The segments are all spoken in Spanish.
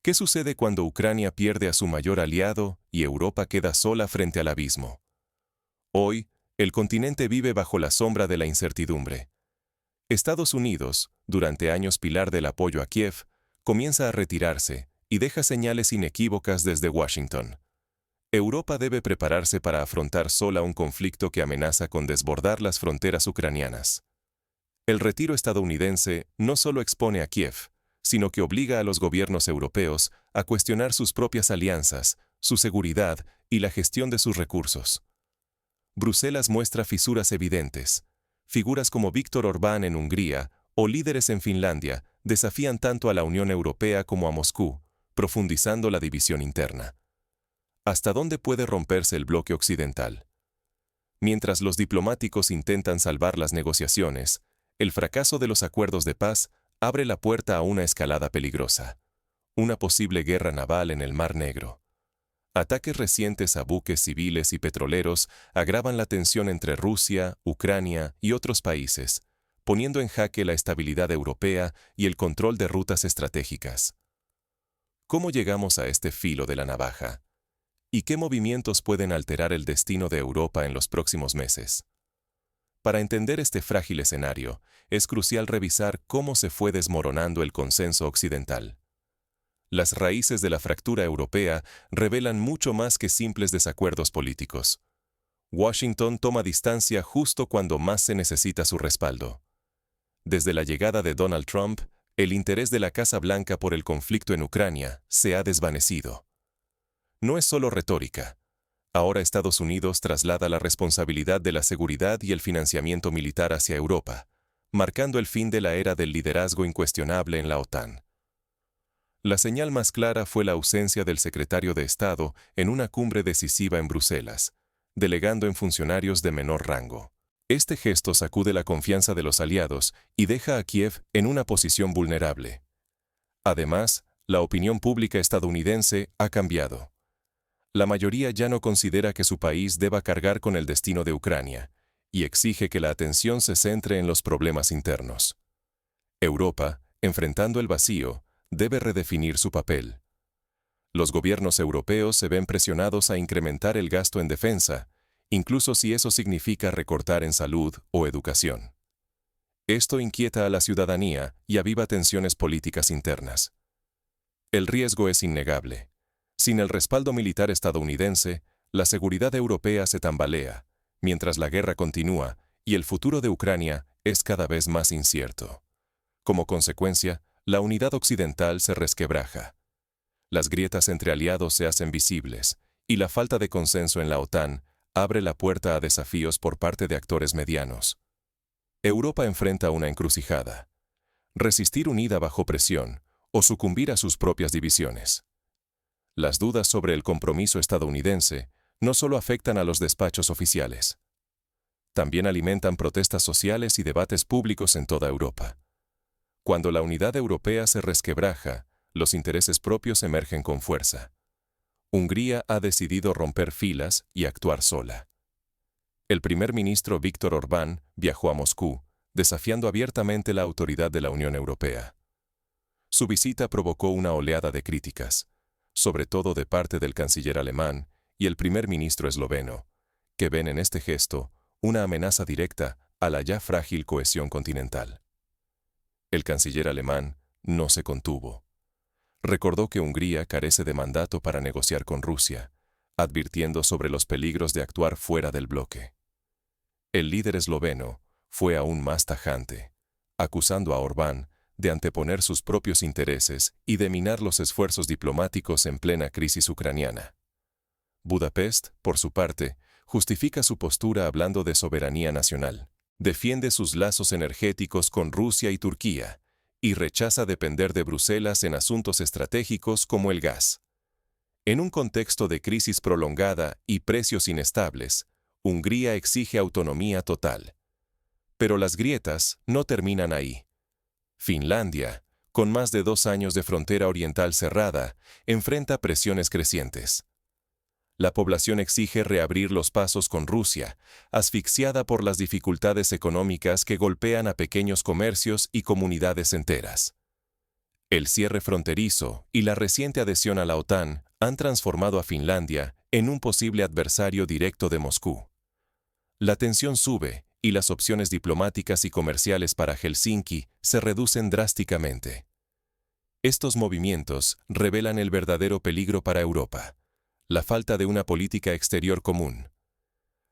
¿Qué sucede cuando Ucrania pierde a su mayor aliado y Europa queda sola frente al abismo? Hoy, el continente vive bajo la sombra de la incertidumbre. Estados Unidos, durante años pilar del apoyo a Kiev, comienza a retirarse y deja señales inequívocas desde Washington. Europa debe prepararse para afrontar sola un conflicto que amenaza con desbordar las fronteras ucranianas. El retiro estadounidense no solo expone a Kiev, sino que obliga a los gobiernos europeos a cuestionar sus propias alianzas, su seguridad y la gestión de sus recursos. Bruselas muestra fisuras evidentes. Figuras como Viktor Orbán en Hungría o líderes en Finlandia desafían tanto a la Unión Europea como a Moscú, profundizando la división interna. ¿Hasta dónde puede romperse el bloque occidental? Mientras los diplomáticos intentan salvar las negociaciones, el fracaso de los acuerdos de paz abre la puerta a una escalada peligrosa. Una posible guerra naval en el Mar Negro. Ataques recientes a buques civiles y petroleros agravan la tensión entre Rusia, Ucrania y otros países, poniendo en jaque la estabilidad europea y el control de rutas estratégicas. ¿Cómo llegamos a este filo de la navaja? ¿Y qué movimientos pueden alterar el destino de Europa en los próximos meses? Para entender este frágil escenario, es crucial revisar cómo se fue desmoronando el consenso occidental. Las raíces de la fractura europea revelan mucho más que simples desacuerdos políticos. Washington toma distancia justo cuando más se necesita su respaldo. Desde la llegada de Donald Trump, el interés de la Casa Blanca por el conflicto en Ucrania se ha desvanecido. No es solo retórica. Ahora Estados Unidos traslada la responsabilidad de la seguridad y el financiamiento militar hacia Europa, marcando el fin de la era del liderazgo incuestionable en la OTAN. La señal más clara fue la ausencia del secretario de Estado en una cumbre decisiva en Bruselas, delegando en funcionarios de menor rango. Este gesto sacude la confianza de los aliados y deja a Kiev en una posición vulnerable. Además, la opinión pública estadounidense ha cambiado. La mayoría ya no considera que su país deba cargar con el destino de Ucrania, y exige que la atención se centre en los problemas internos. Europa, enfrentando el vacío, debe redefinir su papel. Los gobiernos europeos se ven presionados a incrementar el gasto en defensa, incluso si eso significa recortar en salud o educación. Esto inquieta a la ciudadanía y aviva tensiones políticas internas. El riesgo es innegable. Sin el respaldo militar estadounidense, la seguridad europea se tambalea, mientras la guerra continúa y el futuro de Ucrania es cada vez más incierto. Como consecuencia, la unidad occidental se resquebraja. Las grietas entre aliados se hacen visibles, y la falta de consenso en la OTAN abre la puerta a desafíos por parte de actores medianos. Europa enfrenta una encrucijada: resistir unida bajo presión o sucumbir a sus propias divisiones. Las dudas sobre el compromiso estadounidense no solo afectan a los despachos oficiales. También alimentan protestas sociales y debates públicos en toda Europa. Cuando la unidad europea se resquebraja, los intereses propios emergen con fuerza. Hungría ha decidido romper filas y actuar sola. El primer ministro Viktor Orbán viajó a Moscú, desafiando abiertamente la autoridad de la Unión Europea. Su visita provocó una oleada de críticas, sobre todo de parte del canciller alemán y el primer ministro esloveno, que ven en este gesto una amenaza directa a la ya frágil cohesión continental. El canciller alemán no se contuvo. Recordó que Hungría carece de mandato para negociar con Rusia, advirtiendo sobre los peligros de actuar fuera del bloque. El líder esloveno fue aún más tajante, acusando a Orbán de anteponer sus propios intereses y de minar los esfuerzos diplomáticos en plena crisis ucraniana. Budapest, por su parte, justifica su postura hablando de soberanía nacional. Defiende sus lazos energéticos con Rusia y Turquía, y rechaza depender de Bruselas en asuntos estratégicos como el gas. En un contexto de crisis prolongada y precios inestables, Hungría exige autonomía total. Pero las grietas no terminan ahí. Finlandia, con más de 2 años de frontera oriental cerrada, enfrenta presiones crecientes. La población exige reabrir los pasos con Rusia, asfixiada por las dificultades económicas que golpean a pequeños comercios y comunidades enteras. El cierre fronterizo y la reciente adhesión a la OTAN han transformado a Finlandia en un posible adversario directo de Moscú. La tensión sube y las opciones diplomáticas y comerciales para Helsinki se reducen drásticamente. Estos movimientos revelan el verdadero peligro para Europa: la falta de una política exterior común.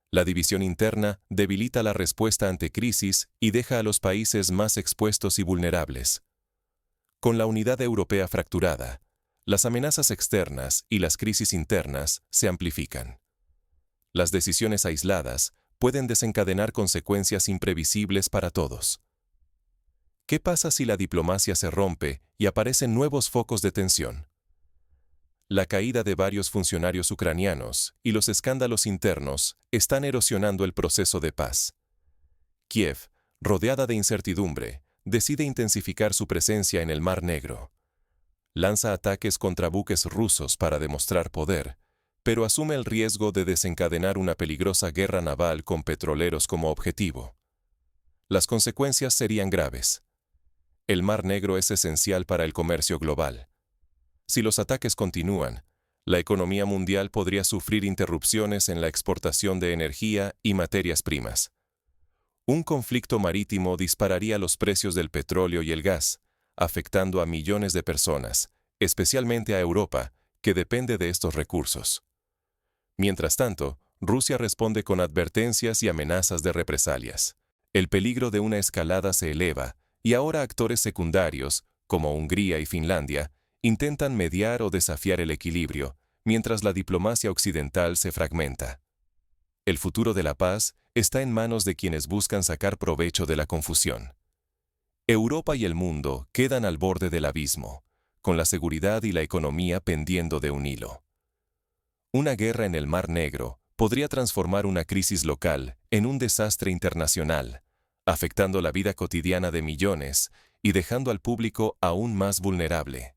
La división interna debilita la respuesta ante crisis y deja a los países más expuestos y vulnerables. Con la unidad europea fracturada, las amenazas externas y las crisis internas se amplifican. Las decisiones aisladas pueden desencadenar consecuencias imprevisibles para todos. ¿Qué pasa si la diplomacia se rompe y aparecen nuevos focos de tensión? La caída de varios funcionarios ucranianos y los escándalos internos están erosionando el proceso de paz. Kiev, rodeada de incertidumbre, decide intensificar su presencia en el Mar Negro. Lanza ataques contra buques rusos para demostrar poder, pero asume el riesgo de desencadenar una peligrosa guerra naval con petroleros como objetivo. Las consecuencias serían graves. El Mar Negro es esencial para el comercio global. Si los ataques continúan, la economía mundial podría sufrir interrupciones en la exportación de energía y materias primas. Un conflicto marítimo dispararía los precios del petróleo y el gas, afectando a millones de personas, especialmente a Europa, que depende de estos recursos. Mientras tanto, Rusia responde con advertencias y amenazas de represalias. El peligro de una escalada se eleva, y ahora actores secundarios, como Hungría y Finlandia, intentan mediar o desafiar el equilibrio, mientras la diplomacia occidental se fragmenta. El futuro de la paz está en manos de quienes buscan sacar provecho de la confusión. Europa y el mundo quedan al borde del abismo, con la seguridad y la economía pendiendo de un hilo. Una guerra en el Mar Negro podría transformar una crisis local en un desastre internacional, afectando la vida cotidiana de millones y dejando al público aún más vulnerable.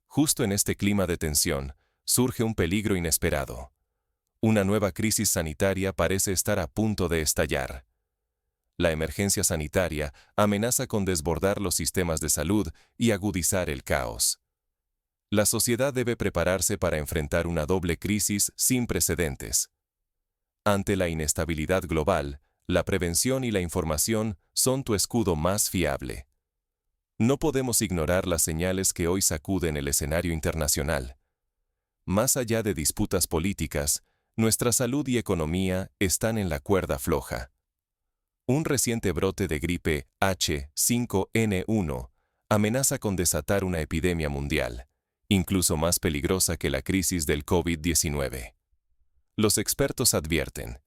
Justo en este clima de tensión, surge un peligro inesperado. Una nueva crisis sanitaria parece estar a punto de estallar. La emergencia sanitaria amenaza con desbordar los sistemas de salud y agudizar el caos. La sociedad debe prepararse para enfrentar una doble crisis sin precedentes. Ante la inestabilidad global, la prevención y la información son tu escudo más fiable. No podemos ignorar las señales que hoy sacuden el escenario internacional. Más allá de disputas políticas, nuestra salud y economía están en la cuerda floja. Un reciente brote de gripe H5N1 amenaza con desatar una epidemia mundial, incluso más peligrosa que la crisis del COVID-19. Los expertos advierten: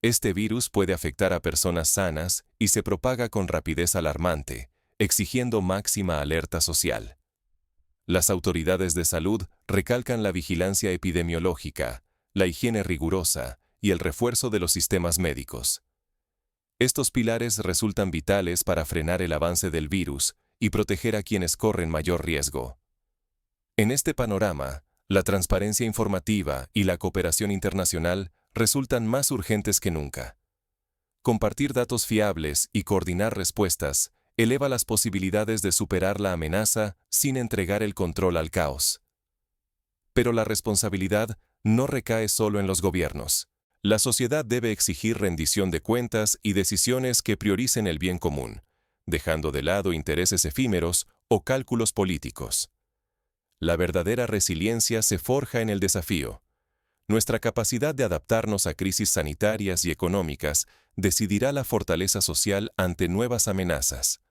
este virus puede afectar a personas sanas y se propaga con rapidez alarmante, exigiendo máxima alerta social. Las autoridades de salud recalcan la vigilancia epidemiológica, la higiene rigurosa y el refuerzo de los sistemas médicos. Estos pilares resultan vitales para frenar el avance del virus y proteger a quienes corren mayor riesgo. En este panorama, la transparencia informativa y la cooperación internacional resultan más urgentes que nunca. Compartir datos fiables y coordinar respuestas eleva las posibilidades de superar la amenaza sin entregar el control al caos. Pero la responsabilidad no recae solo en los gobiernos. La sociedad debe exigir rendición de cuentas y decisiones que prioricen el bien común, dejando de lado intereses efímeros o cálculos políticos. La verdadera resiliencia se forja en el desafío. Nuestra capacidad de adaptarnos a crisis sanitarias y económicas decidirá la fortaleza social ante nuevas amenazas.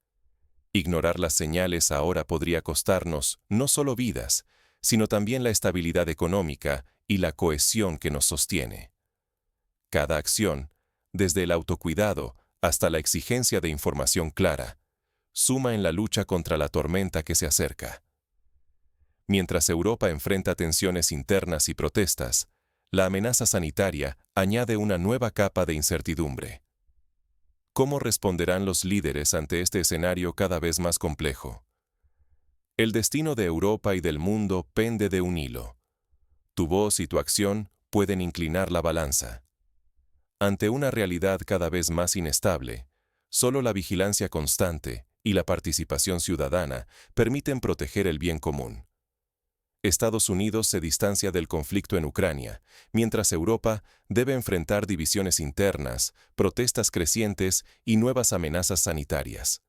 Ignorar las señales ahora podría costarnos no solo vidas, sino también la estabilidad económica y la cohesión que nos sostiene. Cada acción, desde el autocuidado hasta la exigencia de información clara, suma en la lucha contra la tormenta que se acerca. Mientras Europa enfrenta tensiones internas y protestas, la amenaza sanitaria añade una nueva capa de incertidumbre. ¿Cómo responderán los líderes ante este escenario cada vez más complejo? El destino de Europa y del mundo pende de un hilo. Tu voz y tu acción pueden inclinar la balanza. Ante una realidad cada vez más inestable, solo la vigilancia constante y la participación ciudadana permiten proteger el bien común. Estados Unidos se distancia del conflicto en Ucrania, mientras Europa debe enfrentar divisiones internas, protestas crecientes y nuevas amenazas sanitarias.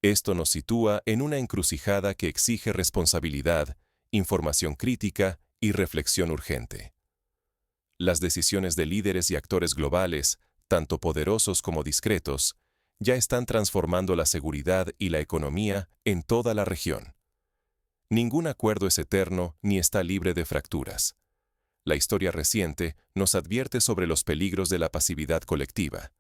Esto nos sitúa en una encrucijada que exige responsabilidad, información crítica y reflexión urgente. Las decisiones de líderes y actores globales, tanto poderosos como discretos, ya están transformando la seguridad y la economía en toda la región. Ningún acuerdo es eterno ni está libre de fracturas. La historia reciente nos advierte sobre los peligros de la pasividad colectiva.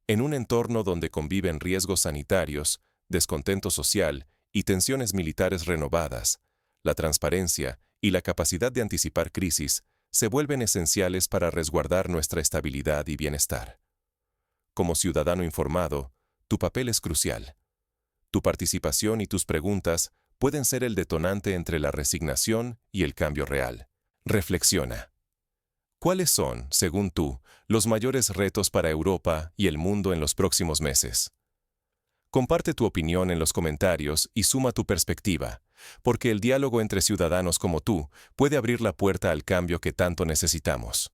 En un entorno donde conviven riesgos sanitarios, descontento social y tensiones militares renovadas, la transparencia y la capacidad de anticipar crisis se vuelven esenciales para resguardar nuestra estabilidad y bienestar. Como ciudadano informado, tu papel es crucial. Tu participación y tus preguntas pueden ser el detonante entre la resignación y el cambio real. Reflexiona. ¿Cuáles son, según tú, los mayores retos para Europa y el mundo en los próximos meses? Comparte tu opinión en los comentarios y suma tu perspectiva, porque el diálogo entre ciudadanos como tú puede abrir la puerta al cambio que tanto necesitamos.